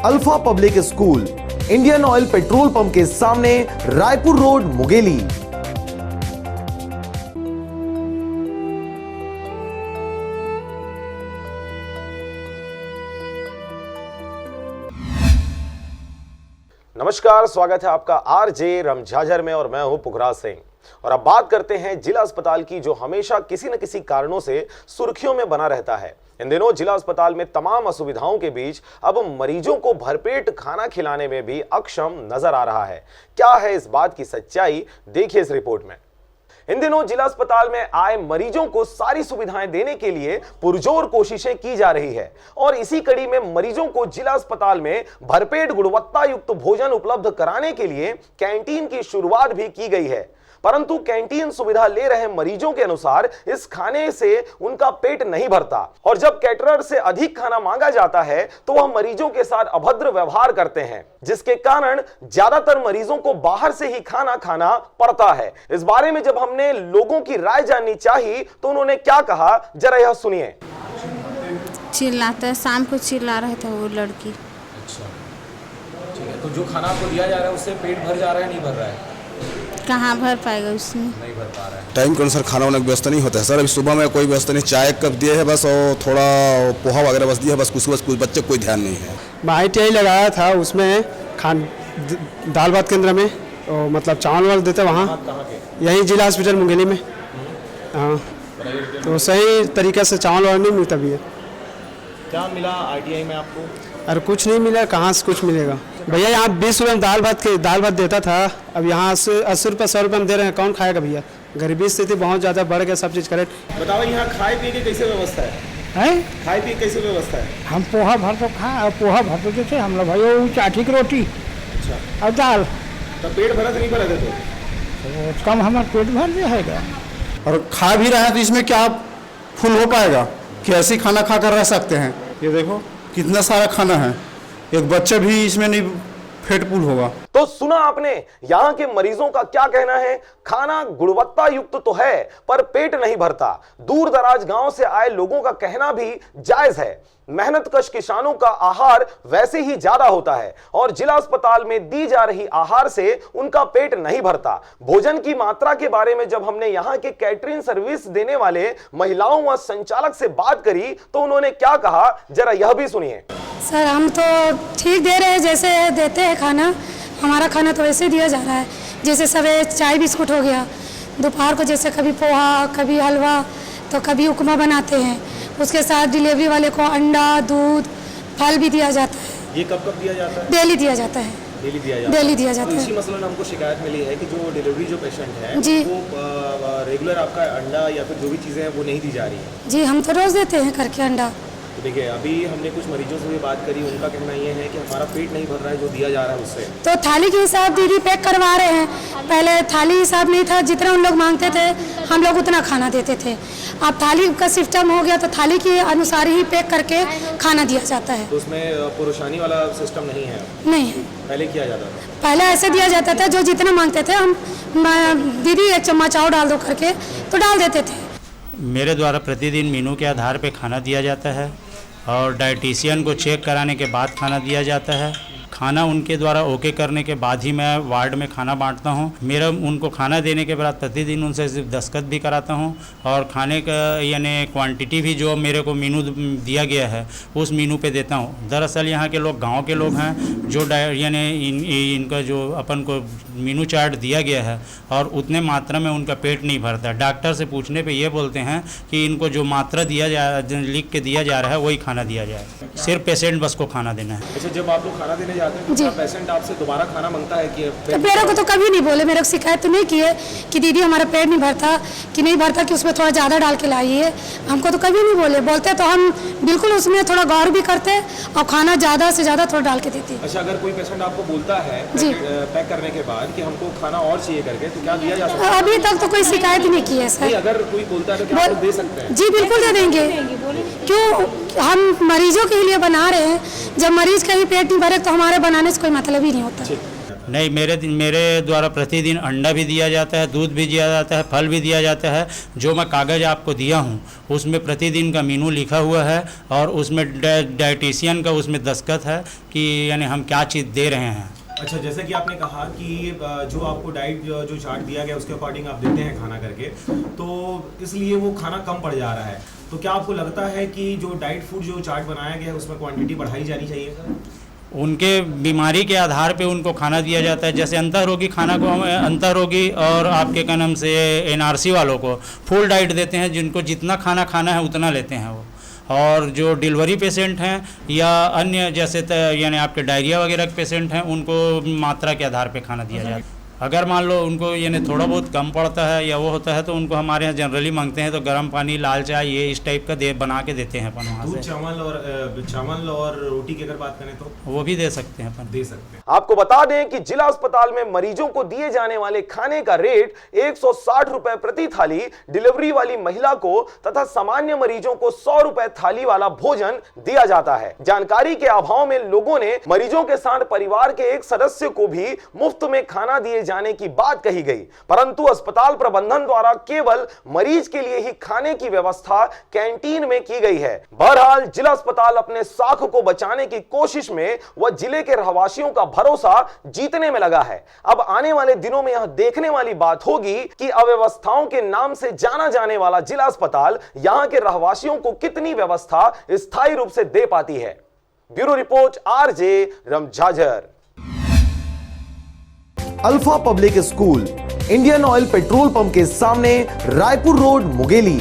Alpha Public School, Indian Oil petrol pump के सामने, Raipur road, Mungeli. नमस्कार, स्वागत है आपका आरजे रमझाझर में और मैं हूं पुखराज सिंह। और अब बात करते हैं जिला अस्पताल की, जो हमेशा किसी न किसी कारणों से सुर्खियों में बना रहता है। इन दिनों जिला अस्पताल में तमाम असुविधाओं के बीच अब मरीजों को भरपेट खाना खिलाने में भी अक्षम नजर आ रहा है। क्या है इस बात की सच्चाई, देखिए इस रिपोर्ट में। इन दिनों जिला अस्पताल में आए मरीजों को सारी सुविधाएं देने के लिए पुरजोर कोशिशें की जा रही है और इसी कड़ी में मरीजों को जिला अस्पताल में भरपेट गुणवत्ता युक्त भोजन उपलब्ध कराने के लिए कैंटीन की शुरुआत भी की गई है। परंतु कैंटीन सुविधा ले रहे मरीजों के अनुसार इस खाने से उनका पेट नहीं भरता और जब कैटरर से अधिक खाना मांगा जाता है तो वह मरीजों के साथ अभद्र व्यवहार करते हैं, जिसके कारण ज्यादातर मरीजों को बाहर से ही खाना खाना पड़ता है। इस बारे में जब हमने लोगों की राय जाननी चाहिए तो उन्होंने क्या कहा, जरा यह सुनिए। चिल्लाता, शाम को चिल्ला रहे थे वो लड़की। अच्छा, ठीक है। तो जो खाना आपको दिया जा रहा है उससे पेट भर जा रहा है, नहीं भर रहा है? कहाँ भर पाएगा उसमें, नहीं भर पा रहा है। टाइम के अनुसार खाना वाना की व्यवस्था नहीं होता है सर। अभी सुबह में कोई व्यवस्था नहीं, चाय कप दिए है बस और थोड़ा पोहा वगैरह बस दिया है बस, कुछ बच्चे कोई ध्यान नहीं है। मैं ITI लगाया था, उसमें दाल भात केंद्र में मतलब चावल वाल देते वहाँ, यहीं जिला हॉस्पिटल मुंगेली में। हाँ, तो सही तरीके से चावल वाल नहीं मिलता भी है। क्या मिला ITI में आपको? अरे कुछ नहीं मिला, कहाँ से कुछ मिलेगा भैया। यहाँ 20 रुपये में दाल भात देता था, अब यहाँ 80 रुपये 100 रुपये में दे रहे हैं, कौन खाएगा भैया। गरीबी स्थिति बहुत ज़्यादा बढ़ गया, सब चीज़ करेक्ट। बताओ यहाँ खाए पिए की कैसे व्यवस्था है? खाए पिए कैसे व्यवस्था है? हम पोहा भर तो देते हम लोग भाई, वो चाटी की रोटी। अच्छा, और दाल। तो पेट भरा तो नहीं भरा देते? तो कम हमारा पेट भर जाएगा। और खा भी रहा है तो इसमें क्या फुल हो पाएगा कि ऐसे ही खाना खा कर रह सकते हैं? ये देखो कितना सारा खाना है, एक बच्चा भी इसमें नहीं पेट फुल होगा। तो सुना आपने यहां के मरीजों का क्या कहना है। खाना गुणवत्ता युक्त तो है पर पेट नहीं भरता। दूर दराज गांव से आए लोगों का कहना भी जायज है। मेहनत कश किसानों का आहार वैसे ही ज्यादा होता है और जिला अस्पताल में दी जा रही आहार से उनका पेट नहीं भरता। भोजन की मात्रा के बारे में जब हमने यहाँ के कैटरिंग सर्विस देने वाले महिलाओं व संचालक से बात करी तो उन्होंने क्या कहा, जरा यह भी सुनिए। सर हम तो ठीक दे रहे हैं, जैसे देते हैं खाना, हमारा खाना तो वैसे दिया जा रहा है। जैसे सवेरे चाय बिस्कुट हो गया, दोपहर को जैसे कभी पोहा, कभी हलवा, तो कभी उपमा बनाते हैं। उसके साथ डिलीवरी वाले को अंडा, दूध, फल भी दिया जाता है। ये कब दिया जाता है? डेली दिया जाता है। डेली दिया जाता है। इसी मसलन हमको शिकायत मिली है कि जो डिलीवरी जो पेशेंट है जी, वो रेगुलर आपका अंडा या फिर जो भी चीज़ें हैं वो नहीं दी जा रही है। जी हम तो रोज़ देते हैं करके अंडा। तो देखिए, अभी हमने कुछ मरीजों से भी बात करी, उनका कहना ये है कि हमारा पेट नहीं भर रहा है जो दिया जा रहा है उससे। तो थाली के हिसाब दीदी पैक करवा रहे हैं, पहले थाली हिसाब नहीं था, जितना उन लोग मांगते थे हम लोग उतना खाना देते थे। अब थाली का सिस्टम हो गया तो थाली के अनुसार ही पैक करके खाना दिया जाता है। तो उसमें पुरुषानी वाला सिस्टम नहीं है? नहीं है, पहले किया जाता था। पहले ऐसे दिया जाता था, जो जितना मांगते थे हम दीदी 1 चम्मच और डाल दो करके तो डाल देते थे। मेरे द्वारा प्रतिदिन मेनू के आधार पे खाना दिया जाता है और डाइटिशियन को चेक कराने के बाद खाना दिया जाता है। खाना उनके द्वारा ओके करने के बाद ही मैं वार्ड में खाना बांटता हूँ। मेरा उनको खाना देने के बाद प्रतिदिन उनसे सिर्फ दस्तखत भी कराता हूँ और खाने का यानी क्वांटिटी भी जो मेरे को मीनू दिया गया है उस मीनू पे देता हूँ। दरअसल यहाँ के लोग गांव के लोग हैं जो यानी इनका जो अपन को मीनू चार्ट दिया गया है और उतने मात्रा में उनका पेट नहीं भरता। डॉक्टर से पूछने पे ये बोलते हैं कि इनको जो मात्रा लिख के दिया जा रहा है वही खाना दिया जाए, सिर्फ पेशेंट बस को खाना देना है। अच्छा, जब आप लोग खाना देने जाते हैं तो पेशेंट आपसे दोबारा खाना मांगता है कि? मेरे को तो कभी नहीं बोले, मेरे को शिकायत तो नहीं की है कि दीदी हमारा पेट नहीं भरता कि उसमें थोड़ा ज़्यादा डाल के लाइए। हमको तो कभी नहीं बोले, बोलते तो हम बिल्कुल उसमें थोड़ा गौर भी करते और खाना ज़्यादा से ज़्यादा थोड़ा डाल के देते। अच्छा, अगर कोई पेशेंट आपको बोलता है पैक करने के बाद कि हमको खाना और चाहिए करके, तो क्या दिया जा सकता है? अभी तक तो कोई शिकायत नहीं की है सर। अगर कोई बोलता है तो क्या आप दे सकते हैं? जी बिल्कुल दे देंगे, क्यों, हम मरीजों के लिए बना रहे हैं। जब मरीज का ही पेट नहीं भरे तो हमारे बनाने से कोई मतलब ही नहीं होता। नहीं, मेरे द्वारा प्रतिदिन अंडा भी दिया जाता है, दूध भी दिया जाता है, फल भी दिया जाता है। जो मैं कागज़ आपको दिया हूँ उसमें प्रतिदिन का मेनू लिखा हुआ है और उसमें डाइटिशियन का उसमें दस्तखत है कि यानी हम क्या चीज़ दे रहे हैं। अच्छा, जैसे कि आपने कहा कि जो आपको डाइट जो चार्ट दिया गया उसके अकॉर्डिंग आप देते हैं खाना करके, तो इसलिए वो खाना कम पड़ जा रहा है। तो क्या आपको लगता है कि जो डाइट फूड जो चार्ट बनाया गया है उसमें क्वांटिटी बढ़ाई जानी चाहिए? उनके बीमारी के आधार पे उनको खाना दिया जाता है। जैसे अंतरोगी खाना को हम अंतरोगी और आपके क्या नाम से एनआरसी वालों को फुल डाइट देते हैं, जिनको जितना खाना है उतना लेते हैं वो। और जो डिलीवरी पेशेंट हैं या अन्य जैसे यानी आपके डायरिया वगैरह के पेशेंट हैं उनको मात्रा के आधार पे खाना दिया जाता है। अगर मान लो उनको यानी थोड़ा बहुत कम पड़ता है या वो होता है तो उनको हमारे यहाँ जनरली मांगते हैं तो गर्म पानी, लाल चाय, ये इस टाइप का बना के देते हैं अपन वहाँ से। चावल और रोटी की अगर बात करें तो वो भी दे सकते हैं अपन। दे सकते हैं। आपको बता दें कि जिला अस्पताल में मरीजों को दिए जाने वाले खाने का रेट 160 रुपए प्रति थाली डिलीवरी वाली महिला को तथा सामान्य मरीजों को 100 रुपए थाली वाला भोजन दिया जाता है। जानकारी के अभाव में लोगों ने मरीजों के साथ परिवार के एक सदस्य को भी मुफ्त में खाना दिए जाने की बात कही गई, परंतु अस्पताल प्रबंधन द्वारा केवल मरीज के लिए ही खाने की व्यवस्था कैंटीन में की गई है। बहरहाल जिला अस्पताल अपने साख को बचाने की कोशिश में वह जिले के रहवासियों का भरोसा जीतने में लगा है। अब आने वाले दिनों में यह देखने वाली बात होगी कि अव्यवस्थाओं के नाम से जाना जाने वाला जिला अस्पताल यहां के रहवासियों को कितनी व्यवस्था स्थायी रूप से दे पाती है। ब्यूरो रिपोर्ट आरजे रमझाझर। Alpha Public School, Indian Oil petrol pump के सामने, रायपुर रोड, मुंगेली।